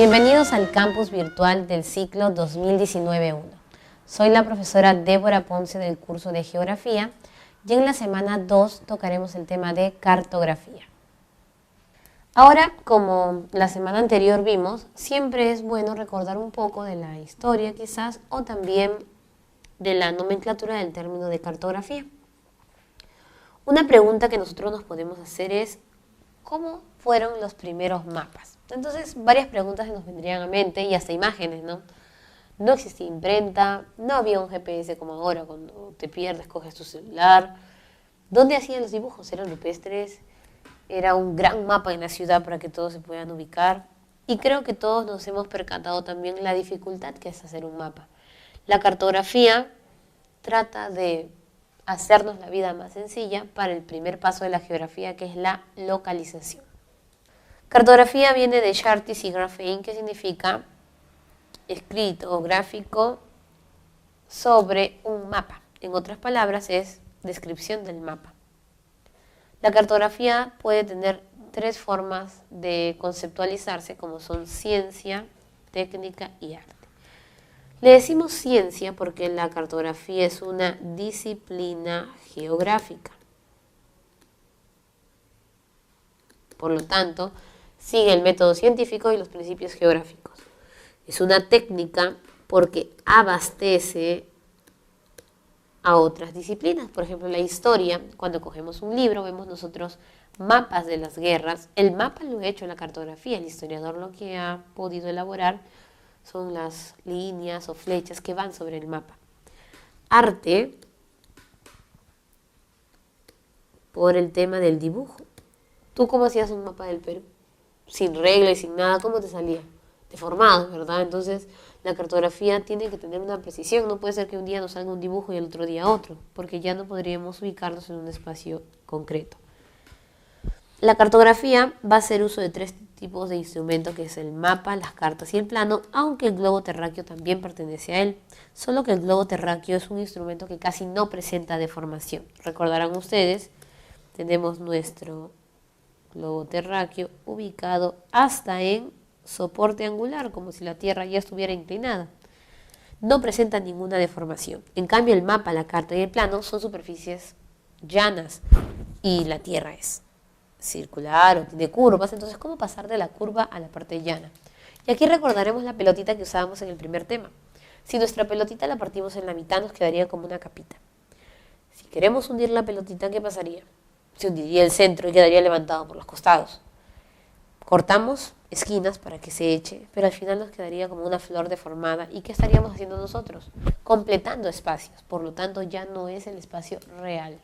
Bienvenidos al campus virtual del ciclo 2019-1. Soy la profesora Débora Ponce del curso de Geografía y en la semana 2 tocaremos el tema de cartografía. Ahora, como la semana anterior vimos, siempre es bueno recordar un poco de la historia quizás o también de la nomenclatura del término de cartografía. Una pregunta que nosotros nos podemos hacer es ¿cómo fueron los primeros mapas? Entonces, varias preguntas se nos vendrían a mente y hasta imágenes, ¿no? No existía imprenta, no había un GPS como ahora, cuando te pierdes, coges tu celular. ¿Dónde hacían los dibujos? ¿Eran rupestres? Era un gran mapa en la ciudad para que todos se puedan ubicar. Y creo que todos nos hemos percatado también la dificultad que es hacer un mapa. La cartografía trata de hacernos la vida más sencilla para el primer paso de la geografía, que es la localización. Cartografía viene de chartis y graphein, que significa escrito o gráfico sobre un mapa. En otras palabras, es descripción del mapa. La cartografía puede tener tres formas de conceptualizarse, como son ciencia, técnica y arte. Le decimos ciencia porque la cartografía es una disciplina geográfica. Por lo tanto, sigue el método científico y los principios geográficos. Es una técnica porque abastece a otras disciplinas. Por ejemplo, la historia, cuando cogemos un libro, vemos nosotros mapas de las guerras. El mapa lo ha hecho la cartografía. El historiador lo que ha podido elaborar son las líneas o flechas que van sobre el mapa. Arte, por el tema del dibujo. ¿Tú cómo hacías un mapa del Perú? Sin regla y sin nada, ¿cómo te salía? Deformado, ¿verdad? Entonces, la cartografía tiene que tener una precisión. No puede ser que un día nos salga un dibujo y el otro día otro, porque ya no podríamos ubicarnos en un espacio concreto. La cartografía va a hacer uso de tres tipos de instrumentos, que es el mapa, las cartas y el plano, aunque el globo terráqueo también pertenece a él, solo que el globo terráqueo es un instrumento que casi no presenta deformación. Recordarán ustedes, tenemos nuestro globo terráqueo ubicado hasta en soporte angular, como si la Tierra ya estuviera inclinada. No presenta ninguna deformación. En cambio, el mapa, la carta y el plano son superficies llanas y la Tierra es circular o tiene curvas. Entonces, ¿cómo pasar de la curva a la parte llana? Y aquí recordaremos la pelotita que usábamos en el primer tema. Si nuestra pelotita la partimos en la mitad, nos quedaría como una capita. Si queremos hundir la pelotita, ¿qué pasaría? Se hundiría el centro y quedaría levantado por los costados. Cortamos esquinas para que se eche, pero al final nos quedaría como una flor deformada. ¿Y qué estaríamos haciendo nosotros? Completando espacios, por lo tanto ya no es el espacio real.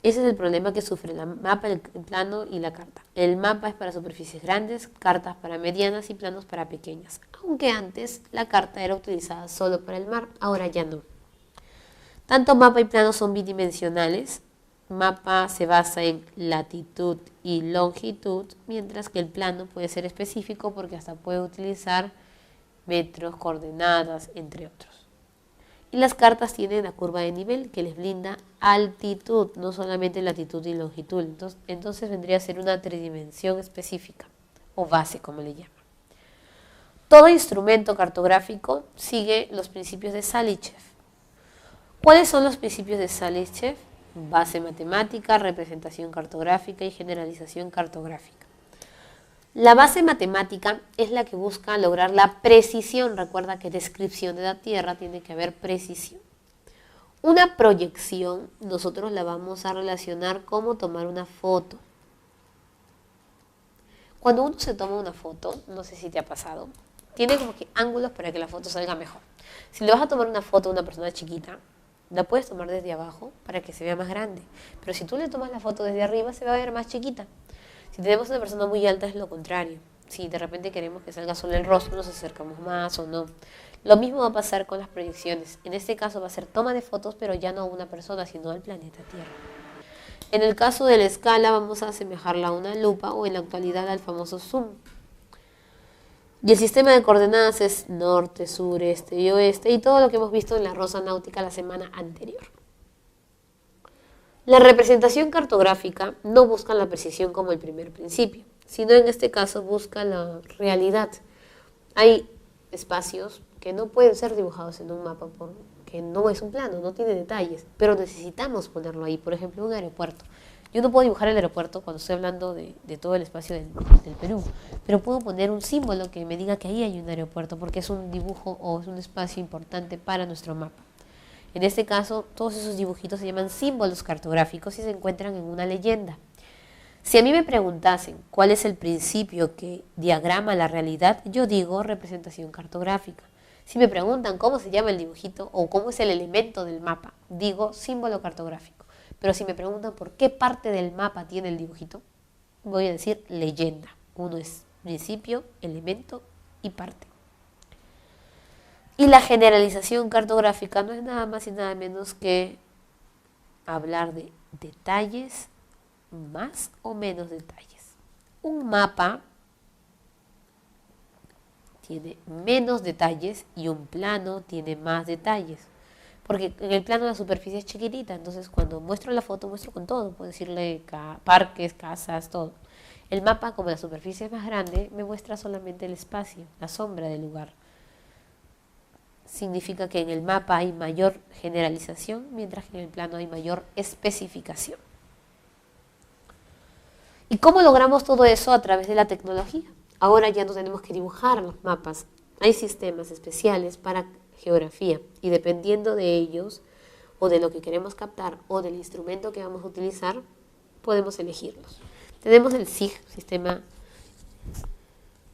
Ese es el problema que sufre el mapa, el plano y la carta. El mapa es para superficies grandes, cartas para medianas y planos para pequeñas. Aunque antes la carta era utilizada solo para el mar, ahora ya no. Tanto mapa y plano son bidimensionales. Mapa se basa en latitud y longitud, mientras que el plano puede ser específico porque hasta puede utilizar metros, coordenadas, entre otros. Y las cartas tienen la curva de nivel que les brinda altitud, no solamente latitud y longitud. Entonces vendría a ser una tridimensión específica o base, como le llaman. Todo instrumento cartográfico sigue los principios de Salichev. ¿Cuáles son los principios de Salichev? Base matemática, representación cartográfica y generalización cartográfica. La base matemática es la que busca lograr la precisión. Recuerda que descripción de la Tierra tiene que haber precisión. Una proyección nosotros la vamos a relacionar como tomar una foto. Cuando uno se toma una foto, no sé si te ha pasado, tiene como que ángulos para que la foto salga mejor. Si le vas a tomar una foto a una persona chiquita, la puedes tomar desde abajo para que se vea más grande. Pero si tú le tomas la foto desde arriba, se va a ver más chiquita. Si tenemos una persona muy alta, es lo contrario. Si de repente queremos que salga solo el rostro, nos acercamos más o no. Lo mismo va a pasar con las proyecciones. En este caso va a ser toma de fotos, pero ya no a una persona, sino al planeta Tierra. En el caso de la escala, vamos a asemejarla a una lupa o en la actualidad al famoso zoom. Y el sistema de coordenadas es norte, sur, este y oeste, y todo lo que hemos visto en la rosa náutica la semana anterior. La representación cartográfica no busca la precisión como el primer principio, sino en este caso busca la realidad. Hay espacios que no pueden ser dibujados en un mapa porque no es un plano, no tiene detalles, pero necesitamos ponerlo ahí. Por ejemplo, un aeropuerto. Yo no puedo dibujar el aeropuerto cuando estoy hablando de todo el espacio del Perú, pero puedo poner un símbolo que me diga que ahí hay un aeropuerto porque es un dibujo o es un espacio importante para nuestro mapa. En este caso, todos esos dibujitos se llaman símbolos cartográficos y se encuentran en una leyenda. Si a mí me preguntasen cuál es el principio que diagrama la realidad, yo digo representación cartográfica. Si me preguntan cómo se llama el dibujito o cómo es el elemento del mapa, digo símbolo cartográfico. Pero si me preguntan por qué parte del mapa tiene el dibujito, voy a decir leyenda. Uno es principio, elemento y parte. Y la generalización cartográfica no es nada más y nada menos que hablar de detalles, más o menos detalles. Un mapa tiene menos detalles y un plano tiene más detalles. Porque en el plano la superficie es chiquitita, entonces cuando muestro la foto muestro con todo, puedo decirle parques, casas, todo. El mapa, como la superficie es más grande, me muestra solamente el espacio, la sombra del lugar. Significa que en el mapa hay mayor generalización, mientras que en el plano hay mayor especificación. ¿Y cómo logramos todo eso? A través de la tecnología. Ahora ya no tenemos que dibujar los mapas. Hay sistemas especiales para geografía y dependiendo de ellos o de lo que queremos captar o del instrumento que vamos a utilizar, podemos elegirlos. Tenemos el SIG, Sistema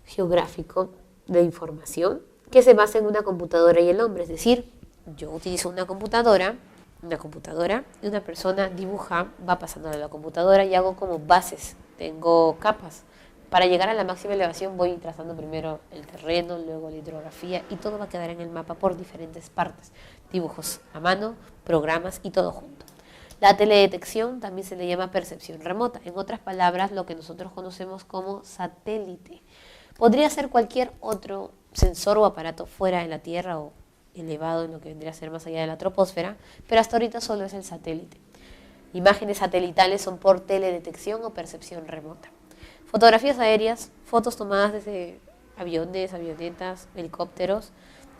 Geográfico de Información, que se basa en una computadora y el hombre. Es decir, yo utilizo una computadora y una persona dibuja, va pasando a la computadora y hago como bases, tengo capas. Para llegar a la máxima elevación voy trazando primero el terreno, luego la hidrografía y todo va a quedar en el mapa por diferentes partes. Dibujos a mano, programas y todo junto. La teledetección también se le llama percepción remota. En otras palabras, lo que nosotros conocemos como satélite. Podría ser cualquier otro sensor o aparato fuera de la Tierra o elevado en lo que vendría a ser más allá de la troposfera, pero hasta ahorita solo es el satélite. Imágenes satelitales son por teledetección o percepción remota. Fotografías aéreas, fotos tomadas desde aviones, avionetas, helicópteros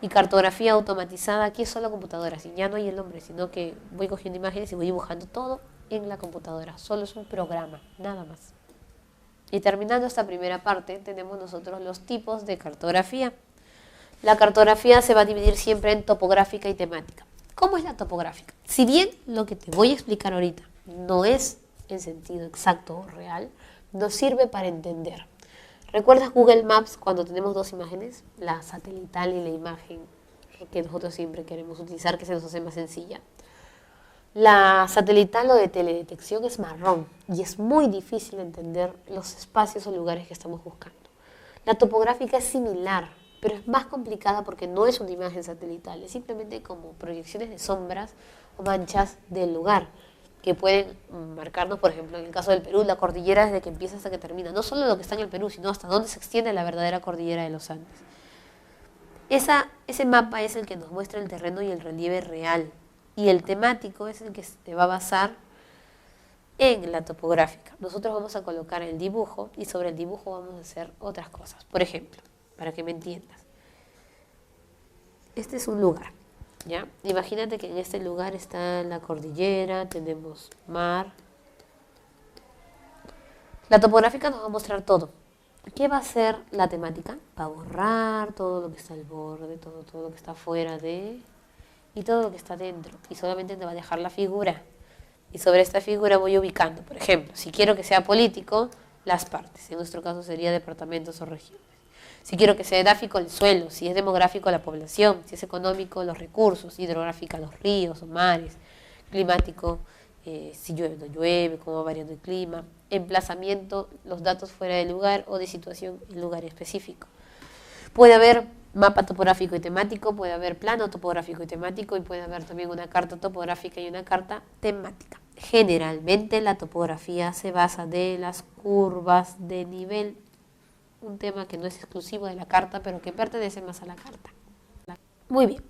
y cartografía automatizada. Aquí es solo computadora, ya no hay el hombre, sino que voy cogiendo imágenes y voy dibujando todo en la computadora. Solo es un programa, nada más. Y terminando esta primera parte, tenemos nosotros los tipos de cartografía. La cartografía se va a dividir siempre en topográfica y temática. ¿Cómo es la topográfica? Si bien lo que te voy a explicar ahorita no es en sentido exacto o real, nos sirve para entender. ¿Recuerdas Google Maps cuando tenemos dos imágenes? La satelital y la imagen que nosotros siempre queremos utilizar, que se nos hace más sencilla. La satelital o de teledetección es marrón y es muy difícil entender los espacios o lugares que estamos buscando. La topográfica es similar, pero es más complicada porque no es una imagen satelital, es simplemente como proyecciones de sombras o manchas del lugar que pueden marcarnos, por ejemplo, en el caso del Perú, la cordillera desde que empieza hasta que termina. No solo lo que está en el Perú, sino hasta dónde se extiende la verdadera cordillera de los Andes. Ese mapa es el que nos muestra el terreno y el relieve real. Y el temático es el que se va a basar en la topográfica. Nosotros vamos a colocar el dibujo y sobre el dibujo vamos a hacer otras cosas. Por ejemplo, para que me entiendas, este es un lugar. ¿Ya? Imagínate que en este lugar está la cordillera, tenemos mar. La topográfica nos va a mostrar todo. ¿Qué va a hacer la temática? Va a borrar todo lo que está al borde, todo lo que está afuera de y todo lo que está dentro. Y solamente te va a dejar la figura. Y sobre esta figura voy ubicando. Por ejemplo, si quiero que sea político, las partes. En nuestro caso sería departamentos o regiones. Si quiero que sea edáfico, el suelo. Si es demográfico, la población. Si es económico, los recursos. Hidrográfica, los ríos o mares. Climático, si llueve o no llueve, cómo va variando el clima. Emplazamiento, los datos fuera del lugar o de situación en lugar específico. Puede haber mapa topográfico y temático, puede haber plano topográfico y temático y puede haber también una carta topográfica y una carta temática. Generalmente la topografía se basa de las curvas de nivel, un tema que no es exclusivo de la carta, pero que pertenece más a la carta. Muy bien.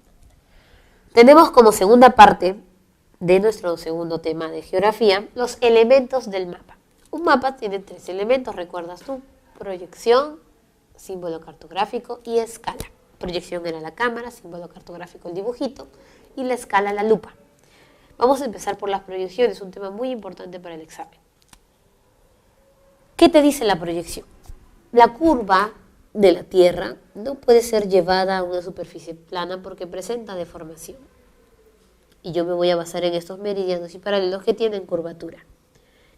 Tenemos como segunda parte de nuestro segundo tema de geografía los elementos del mapa. Un mapa tiene 3 elementos, ¿recuerdas tú? Proyección, símbolo cartográfico y escala. Proyección era la cámara, símbolo cartográfico el dibujito y la escala la lupa. Vamos a empezar por las proyecciones, un tema muy importante para el examen. ¿Qué te dice la proyección? La curva de la Tierra no puede ser llevada a una superficie plana porque presenta deformación. Y yo me voy a basar en estos meridianos y paralelos que tienen curvatura.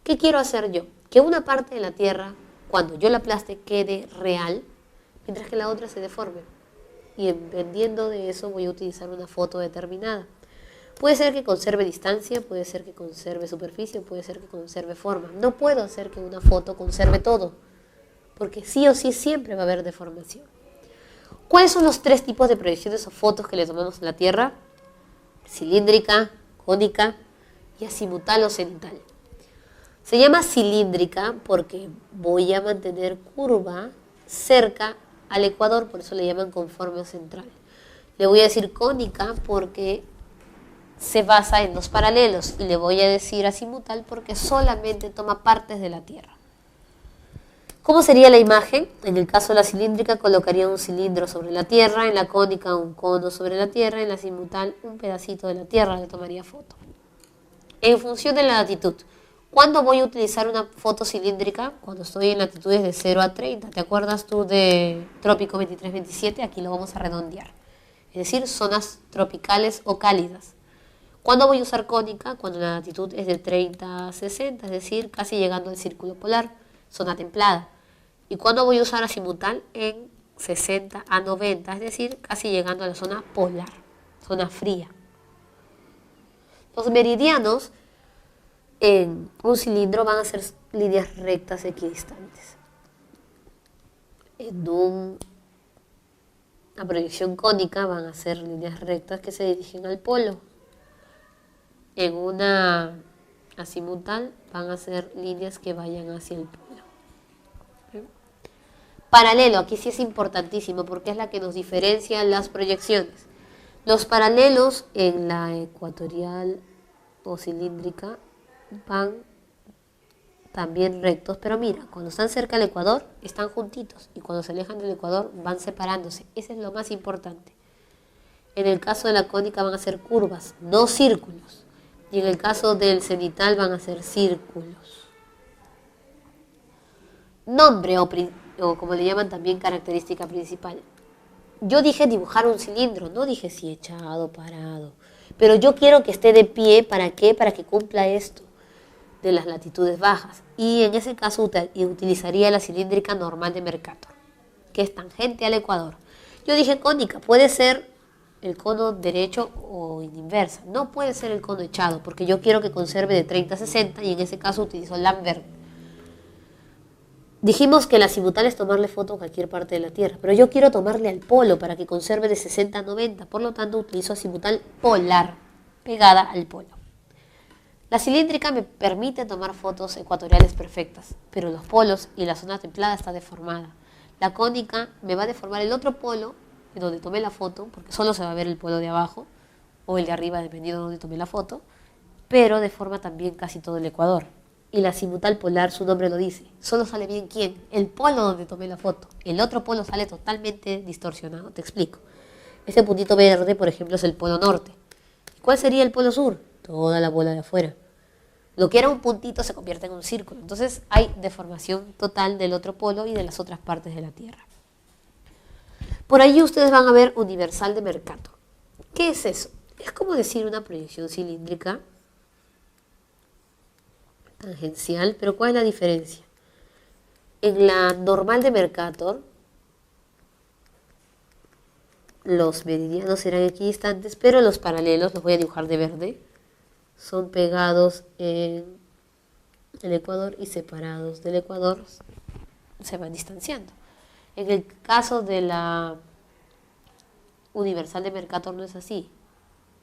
¿Qué quiero hacer yo? Que una parte de la Tierra, cuando yo la aplaste, quede real, mientras que la otra se deforme. Y dependiendo de eso voy a utilizar una foto determinada. Puede ser que conserve distancia, puede ser que conserve superficie, puede ser que conserve forma. No puedo hacer que una foto conserve todo, porque sí o sí siempre va a haber deformación. ¿Cuáles son los 3 tipos de proyecciones o fotos que le tomamos a la Tierra? Cilíndrica, cónica y azimutal o cenital. Se llama cilíndrica porque voy a mantener curva cerca al ecuador, por eso le llaman conforme o central. Le voy a decir cónica porque se basa en los paralelos y le voy a decir azimutal porque solamente toma partes de la Tierra. ¿Cómo sería la imagen? En el caso de la cilíndrica colocaría un cilindro sobre la Tierra, en la cónica un cono sobre la Tierra, en la azimutal un pedacito de la Tierra, le tomaría foto. En función de la latitud, ¿cuándo voy a utilizar una foto cilíndrica? Cuando estoy en latitudes de 0 a 30. ¿Te acuerdas tú de trópico 23-27? Aquí lo vamos a redondear. Es decir, zonas tropicales o cálidas. ¿Cuándo voy a usar cónica? Cuando la latitud es de 30 a 60, es decir, casi llegando al círculo polar, zona templada. ¿Y cuándo voy a usar azimutal? En 60 a 90, es decir, casi llegando a la zona polar, zona fría. Los meridianos en un cilindro van a ser líneas rectas equidistantes. En una proyección cónica van a ser líneas rectas que se dirigen al polo. En una azimutal van a ser líneas que vayan hacia el polo. Paralelo, aquí sí es importantísimo porque es la que nos diferencia las proyecciones. Los paralelos en la ecuatorial o cilíndrica van también rectos, pero mira, cuando están cerca del ecuador están juntitos y cuando se alejan del ecuador van separándose. Eso es lo más importante. En el caso de la cónica van a ser curvas, no círculos. Y en el caso del cenital van a ser círculos. Nombre o como le llaman también característica principal. Yo dije dibujar un cilindro, no dije si echado, parado. Pero yo quiero que esté de pie, ¿para qué? Para que cumpla esto de las latitudes bajas. Y en ese caso utilizaría la cilíndrica normal de Mercator, que es tangente al ecuador. Yo dije cónica, puede ser el cono derecho o inversa. No puede ser el cono echado, porque yo quiero que conserve de 30 a 60 y en ese caso utilizo Lambert. Dijimos que la azimutal es tomarle foto a cualquier parte de la Tierra, pero yo quiero tomarle al polo para que conserve de 60 a 90, por lo tanto utilizo azimutal polar, pegada al polo. La cilíndrica me permite tomar fotos ecuatoriales perfectas, pero los polos y la zona templada está deformada. La cónica me va a deformar el otro polo, en donde tomé la foto, porque solo se va a ver el polo de abajo, o el de arriba, dependiendo de donde tomé la foto, pero deforma también casi todo el ecuador. Y la azimutal polar, su nombre lo dice, solo sale bien ¿quién? El polo donde tomé la foto. El otro polo sale totalmente distorsionado, te explico. Ese puntito verde, por ejemplo, es el polo norte. ¿Cuál sería el polo sur? Toda la bola de afuera. Lo que era un puntito se convierte en un círculo. Entonces hay deformación total del otro polo y de las otras partes de la Tierra. Por ahí ustedes van a ver universal de Mercator. ¿Qué es eso? Es como decir una proyección cilíndrica tangencial, pero ¿cuál es la diferencia? En la normal de Mercator, los meridianos serán equidistantes, pero los paralelos, los voy a dibujar de verde, son pegados en el ecuador y separados del ecuador, se van distanciando. En el caso de la universal de Mercator no es así.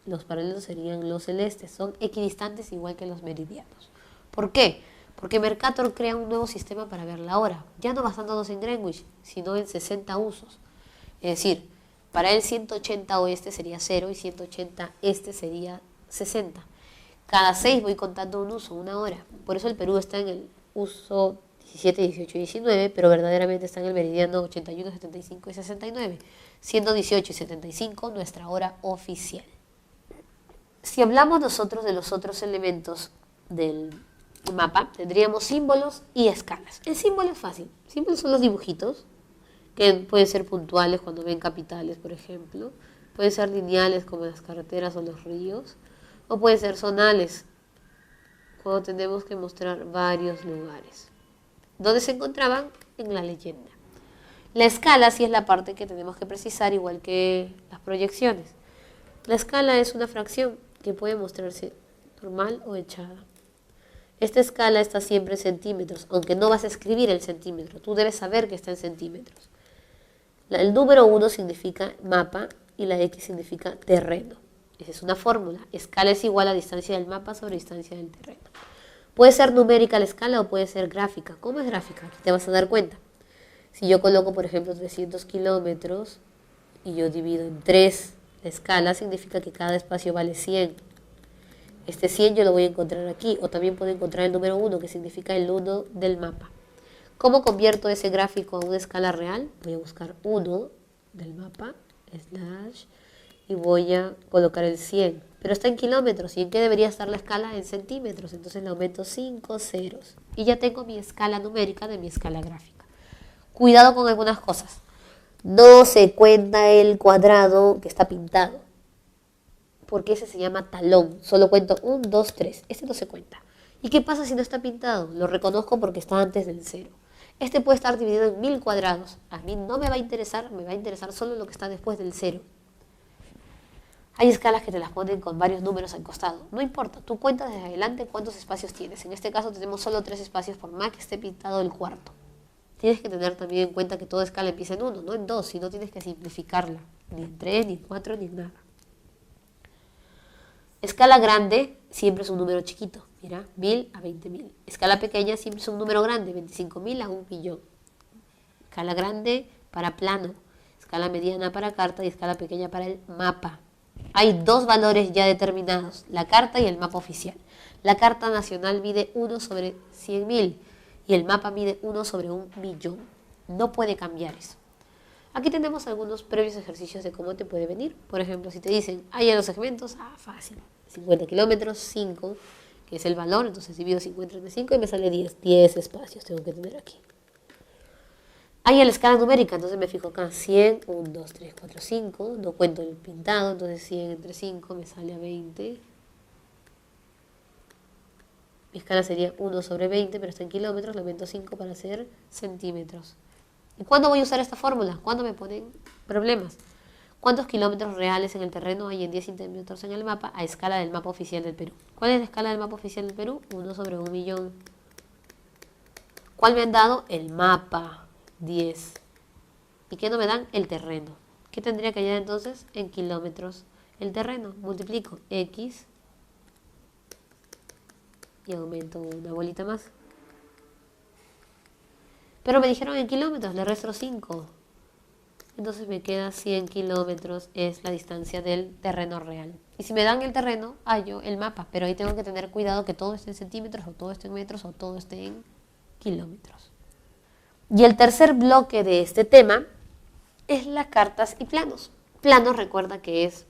Los paralelos serían los celestes, son equidistantes igual que los meridianos. ¿Por qué? Porque Mercator crea un nuevo sistema para ver la hora, ya no basándonos en Greenwich, sino en 60 usos. Es decir, para él 180 oeste sería 0 y 180 este sería 60. Cada 6 voy contando un uso, una hora. Por eso el Perú está en el uso 17, 18 y 19, pero verdaderamente está en el meridiano 81, 75 y 69, siendo 18 y 75 nuestra hora oficial. Si hablamos nosotros de los otros elementos del mapa, tendríamos símbolos y escalas. El símbolo es fácil. Símbolos son los dibujitos, que pueden ser puntuales cuando ven capitales, por ejemplo. Pueden ser lineales como las carreteras o los ríos. O pueden ser zonales, cuando tenemos que mostrar varios lugares. ¿Dónde se encontraban? En la leyenda. La escala sí es la parte que tenemos que precisar, igual que las proyecciones. La escala es una fracción que puede mostrarse normal o echada. Esta escala está siempre en centímetros, aunque no vas a escribir el centímetro, tú debes saber que está en centímetros. El número 1 significa mapa y la X significa terreno. Esa es una fórmula. Escala es igual a distancia del mapa sobre distancia del terreno. Puede ser numérica la escala o puede ser gráfica. ¿Cómo es gráfica? Aquí te vas a dar cuenta. Si yo coloco, por ejemplo, 300 kilómetros y yo divido en 3 la escala, significa que cada espacio vale 100. Este 100 yo lo voy a encontrar aquí, o también puedo encontrar el número 1, que significa el 1 del mapa. ¿Cómo convierto ese gráfico a una escala real? Voy a buscar 1 del mapa, slash, y voy a colocar el 100. Pero está en kilómetros, ¿y en qué debería estar la escala? En centímetros, entonces le aumento 5 ceros. Y ya tengo mi escala numérica de mi escala gráfica. Cuidado con algunas cosas. No se cuenta el cuadrado que está pintado, porque ese se llama talón. Solo cuento 1, 2, 3. Este no se cuenta. ¿Y qué pasa si no está pintado? Lo reconozco porque está antes del 0. Este puede estar dividido en 1000 cuadrados. A mí no me va a interesar, me va a interesar solo lo que está después del 0. Hay escalas que te las ponen con varios números al costado. No importa, tú cuentas desde adelante cuántos espacios tienes. En este caso tenemos solo 3 espacios por más que esté pintado el cuarto. Tienes que tener también en cuenta que toda escala empieza en 1, no en 2, si no tienes que simplificarla. Ni en 3, ni en 4, ni en nada. Escala grande siempre es un número chiquito, mira, 1000 a 20.000. Escala pequeña siempre es un número grande, 25.000 a 1.000.000. Escala grande para plano, escala mediana para carta y escala pequeña para el mapa. Hay 2 valores ya determinados, la carta y el mapa oficial. La carta nacional mide 1 sobre 100.000 y el mapa mide 1 sobre 1.000.000. No puede cambiar eso. Aquí tenemos algunos previos ejercicios de cómo te puede venir. Por ejemplo, si te dicen, hay en los segmentos, fácil. 50 kilómetros, 5, que es el valor, entonces divido 50 entre 5 y me sale 10. 10 espacios tengo que tener aquí. Hay en la escala numérica, entonces me fijo acá, 100, 1, 2, 3, 4, 5. No cuento el pintado, entonces 100 entre 5 me sale a 20. Mi escala sería 1 sobre 20, pero está en kilómetros, le aumento 5 para hacer centímetros. ¿Y cuándo voy a usar esta fórmula? ¿Cuándo me ponen problemas? ¿Cuántos kilómetros reales en el terreno hay en 10 centímetros en el mapa a escala del mapa oficial del Perú? ¿Cuál es la escala del mapa oficial del Perú? 1 sobre 1.000.000. ¿Cuál me han dado? El mapa, 10. ¿Y qué no me dan? El terreno. ¿Qué tendría que hallar entonces? En kilómetros. El terreno, multiplico X y aumento una bolita más. Pero me dijeron en kilómetros, le resto 5. Entonces me queda 100 kilómetros, es la distancia del terreno real. Y si me dan el terreno, hallo el mapa. Pero ahí tengo que tener cuidado que todo esté en centímetros, o todo esté en metros, o todo esté en kilómetros. Y el tercer bloque de este tema es las cartas y planos. Planos, recuerda que es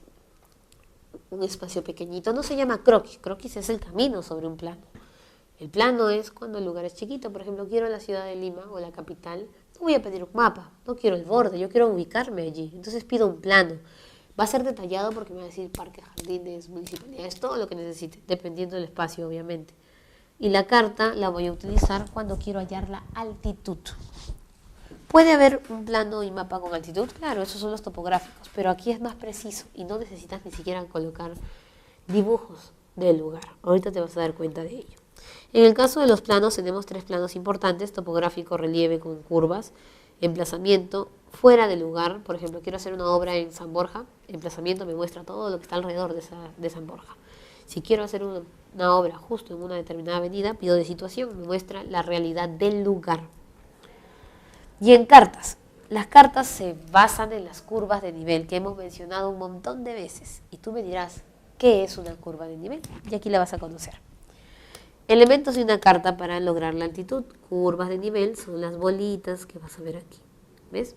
un espacio pequeñito. No se llama croquis. Croquis es el camino sobre un plano. El plano es cuando el lugar es chiquito. Por ejemplo, quiero la ciudad de Lima o la capital. No voy a pedir un mapa, no quiero el borde, yo quiero ubicarme allí. Entonces pido un plano. Va a ser detallado porque me va a decir parques, jardines, municipalidades, todo lo que necesite, dependiendo del espacio, obviamente. Y la carta la voy a utilizar cuando quiero hallar la altitud. ¿Puede haber un plano y mapa con altitud? Claro, esos son los topográficos, pero aquí es más preciso y no necesitas ni siquiera colocar dibujos del lugar. Ahorita te vas a dar cuenta de ello. En el caso de los planos tenemos 3 planos importantes: topográfico, relieve con curvas, emplazamiento, fuera de lugar. Por ejemplo, quiero hacer una obra en San Borja, emplazamiento me muestra todo lo que está alrededor de San Borja. Si quiero hacer una obra justo en una determinada avenida, pido de situación, me muestra la realidad del lugar. Y en cartas, las cartas se basan en las curvas de nivel que hemos mencionado un montón de veces. Y tú me dirás, ¿qué es una curva de nivel? Y aquí la vas a conocer. Elementos de una carta para lograr la altitud. Curvas de nivel son las bolitas que vas a ver aquí. ¿Ves?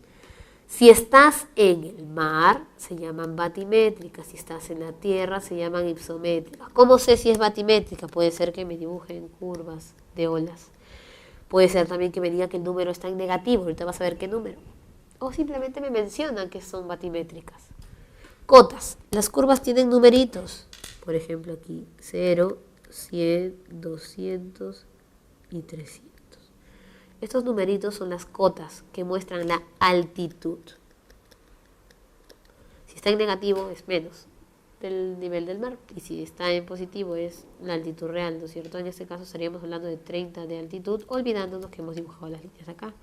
Si estás en el mar, se llaman batimétricas. Si estás en la tierra, se llaman ipsométricas. ¿Cómo sé si es batimétrica? Puede ser que me dibujen curvas de olas. Puede ser también que me diga que el número está en negativo. Ahorita vas a ver qué número. O simplemente me mencionan que son batimétricas. Cotas. Las curvas tienen numeritos. Por ejemplo, aquí 0, 100, 200 y 300. Estos numeritos son las cotas que muestran la altitud. Si está en negativo es menos del nivel del mar, y si está en positivo es la altitud real, ¿no es cierto? En este caso estaríamos hablando de 30 de altitud, olvidándonos que hemos dibujado las líneas acá,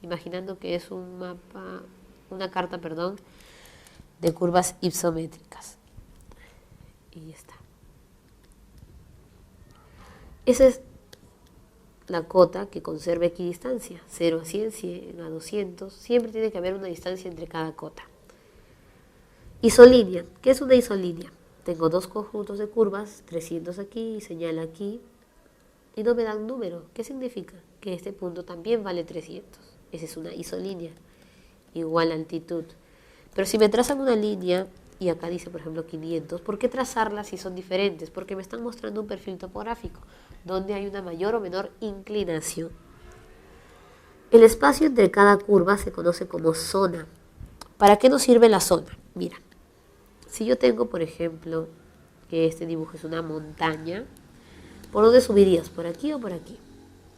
imaginando que es un mapa, una carta, perdón, de curvas ipsométricas. Y ya está. Esa es la cota que conserva equidistancia, 0 a 100, 100 a 200, siempre tiene que haber una distancia entre cada cota. Isolínea. ¿Qué es una isolínea? Tengo dos conjuntos de curvas, 300 aquí y señala aquí, y no me dan número. ¿Qué significa? Que este punto también vale 300. Esa es una isolínea, igual altitud. Pero si me trazan una línea, y acá dice por ejemplo 500, ¿por qué trazarlas si son diferentes? Porque me están mostrando un perfil topográfico, donde hay una mayor o menor inclinación. El espacio entre cada curva se conoce como zona. ¿Para qué nos sirve la zona? Mira, si yo tengo, por ejemplo, que este dibujo es una montaña, ¿por dónde subirías? ¿Por aquí o por aquí?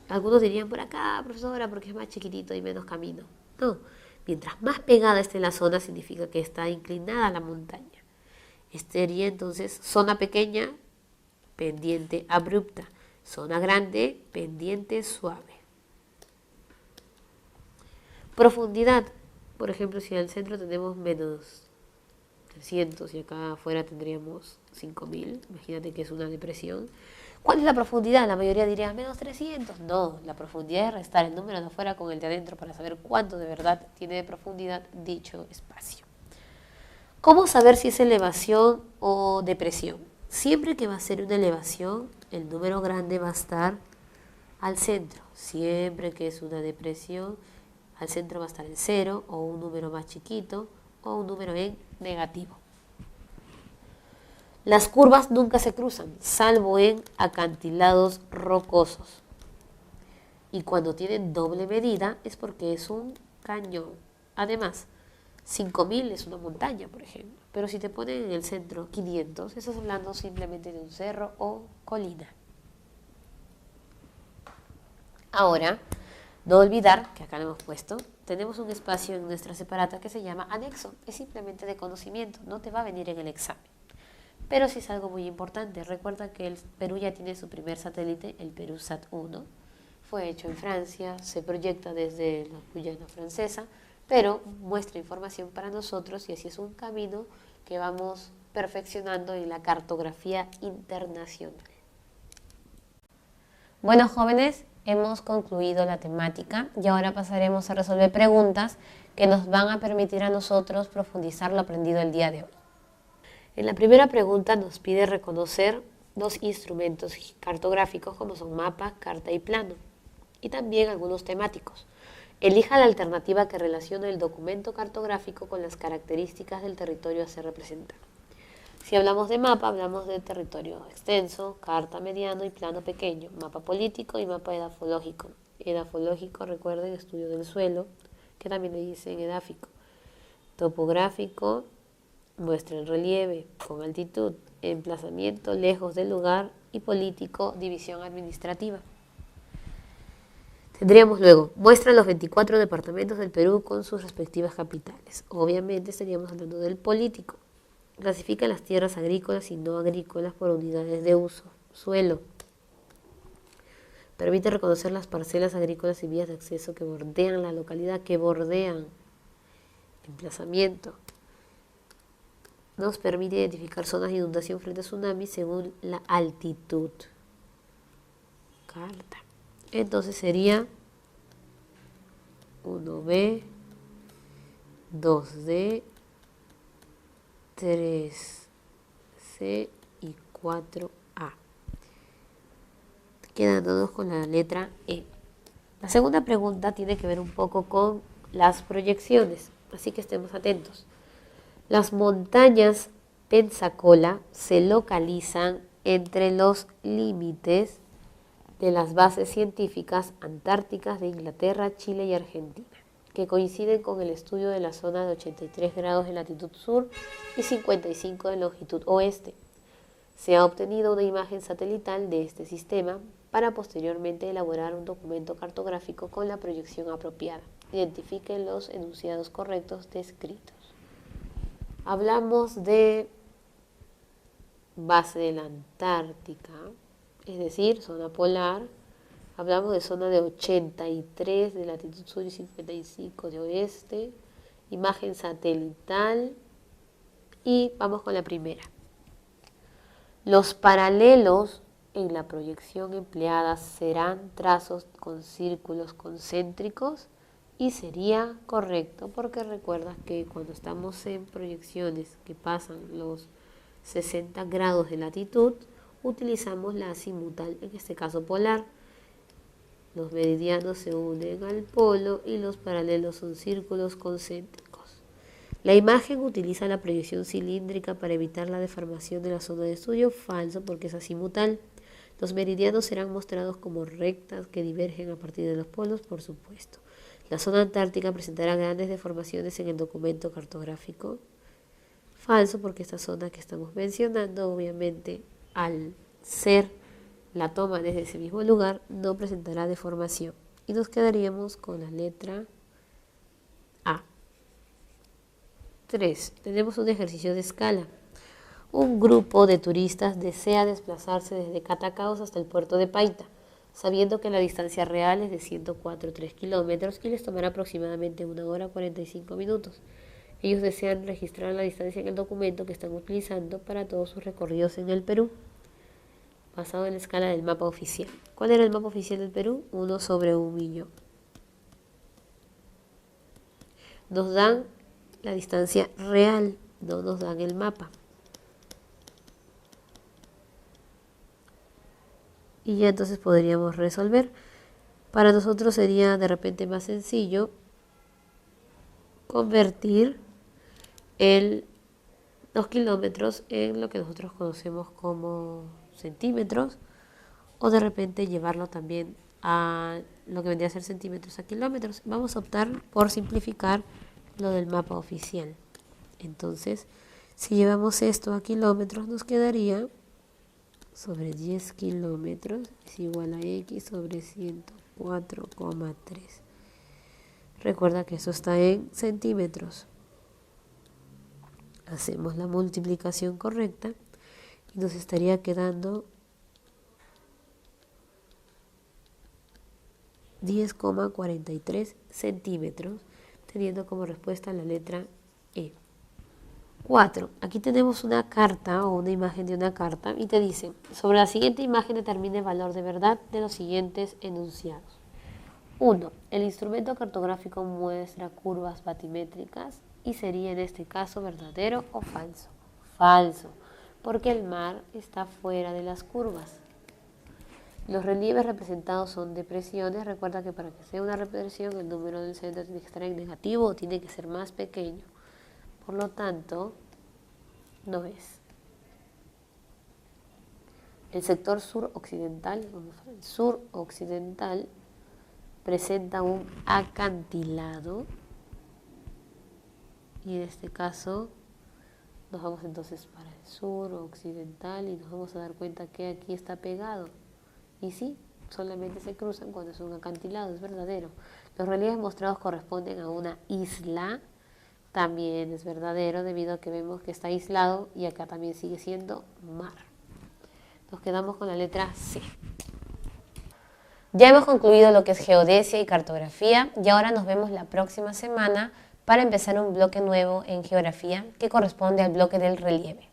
Algunos dirían por acá, profesora, porque es más chiquitito y menos camino. No, mientras más pegada esté la zona, significa que está inclinada la montaña. Sería entonces zona pequeña, pendiente abrupta. Zona grande, pendiente suave. Profundidad. Por ejemplo, si al centro tenemos menos 300 y acá afuera tendríamos 5000, imagínate que es una depresión. ¿Cuál es la profundidad? La mayoría diría menos 300. No, la profundidad es restar el número de afuera con el de adentro para saber cuánto de verdad tiene de profundidad dicho espacio. ¿Cómo saber si es elevación o depresión? Siempre que va a ser una elevación, el número grande va a estar al centro. Siempre que es una depresión, al centro va a estar el 0 o un número más chiquito o un número en negativo. Las curvas nunca se cruzan, salvo en acantilados rocosos. Y cuando tienen doble medida es porque es un cañón. Además, 5000 es una montaña, por ejemplo. Pero si te ponen en el centro 500, estás hablando simplemente de un cerro o colina. Ahora, no olvidar, que acá lo hemos puesto, tenemos un espacio en nuestra separata que se llama anexo. Es simplemente de conocimiento, no te va a venir en el examen. Pero sí es algo muy importante. Recuerda que el Perú ya tiene su primer satélite, el PeruSat-1. Fue hecho en Francia, se proyecta desde la Guyana francesa, pero muestra información para nosotros y así es un camino que vamos perfeccionando en la cartografía internacional. Bueno, jóvenes, hemos concluido la temática y ahora pasaremos a resolver preguntas que nos van a permitir a nosotros profundizar lo aprendido el día de hoy. En la primera pregunta nos pide reconocer dos instrumentos cartográficos como son mapa, carta y plano, y también algunos temáticos. Elija la alternativa que relacione el documento cartográfico con las características del territorio a ser representado. Si hablamos de mapa, hablamos de territorio extenso, carta mediano y plano pequeño, mapa político y mapa edafológico. Edafológico, recuerden, estudio del suelo, que también le dicen edáfico. Topográfico, muestra el relieve con altitud, emplazamiento lejos del lugar y político, división administrativa. Tendríamos luego, muestra los 24 departamentos del Perú con sus respectivas capitales. Obviamente estaríamos hablando del político. Clasifica las tierras agrícolas y no agrícolas por unidades de uso. Suelo. Permite reconocer las parcelas agrícolas y vías de acceso que bordean la localidad, que bordean. Emplazamiento. Nos permite identificar zonas de inundación frente a tsunamis según la altitud. Carta. Entonces sería 1B, 2D, 3C y 4A. quedándonos con la letra E. La segunda pregunta tiene que ver un poco con las proyecciones, así que estemos atentos. Las montañas Pensacola se localizan entre los límites de las bases científicas antárticas de Inglaterra, Chile y Argentina, que coinciden con el estudio de la zona de 83 grados de latitud sur y 55 de longitud oeste. Se ha obtenido una imagen satelital de este sistema para posteriormente elaborar un documento cartográfico con la proyección apropiada. Identifiquen los enunciados correctos descritos. Hablamos de base de la Antártica, es decir, zona polar. Hablamos de zona de 83 de latitud sur y 55 de oeste, imagen satelital, y vamos con la primera. Los paralelos en la proyección empleada serán trazos con círculos concéntricos, y sería correcto porque recuerdas que cuando estamos en proyecciones que pasan los 60 grados de latitud, utilizamos la azimutal, en este caso polar. Los meridianos se unen al polo y los paralelos son círculos concéntricos. La imagen utiliza la proyección cilíndrica para evitar la deformación de la zona de estudio. Falso, porque es azimutal. Los meridianos serán mostrados como rectas que divergen a partir de los polos, por supuesto. La zona antártica presentará grandes deformaciones en el documento cartográfico. Falso, porque esta zona que estamos mencionando, obviamente, al ser la toma desde ese mismo lugar, no presentará deformación. Y nos quedaríamos con la letra A. 3. Tenemos un ejercicio de escala. Un grupo de turistas desea desplazarse desde Catacaos hasta el puerto de Paita, sabiendo que la distancia real es de 104,3 kilómetros y les tomará aproximadamente 1 hora 45 minutos. Ellos desean registrar la distancia en el documento que están utilizando para todos sus recorridos en el Perú, basado en la escala del mapa oficial. ¿Cuál era el mapa oficial del Perú? 1/1.000.000. Nos dan la distancia real, no nos dan el mapa. Y ya entonces podríamos resolver. Para nosotros sería de repente más sencillo convertir los kilómetros en lo que nosotros conocemos como centímetros, o de repente llevarlo también a lo que vendría a ser centímetros a kilómetros. Vamos a optar por simplificar lo del mapa oficial. Entonces, si llevamos esto a kilómetros, nos quedaría sobre 10 kilómetros es igual a x sobre 104,3. Recuerda que eso está en centímetros. Hacemos la multiplicación correcta y nos estaría quedando 10,43 centímetros, teniendo como respuesta la letra E. 4. Aquí tenemos una carta o una imagen de una carta y te dice: sobre la siguiente imagen determine el valor de verdad de los siguientes enunciados. 1. El instrumento cartográfico muestra curvas batimétricas y sería en este caso verdadero o falso. Falso, porque el mar está fuera de las curvas. Los relieves representados son depresiones. Recuerda que para que sea una depresión el número del centro tiene que estar en negativo o tiene que ser más pequeño. Por lo tanto, no es. El sector suroccidental, el suroccidental presenta un acantilado y en este caso nos vamos entonces para el suroccidental y nos vamos a dar cuenta que aquí está pegado. Y sí, solamente se cruzan cuando es un acantilado, es verdadero. Los relieves mostrados corresponden a una isla. También es verdadero debido a que vemos que está aislado y acá también sigue siendo mar. Nos quedamos con la letra C. Ya hemos concluido lo que es geodesia y cartografía y ahora nos vemos la próxima semana para empezar un bloque nuevo en geografía que corresponde al bloque del relieve.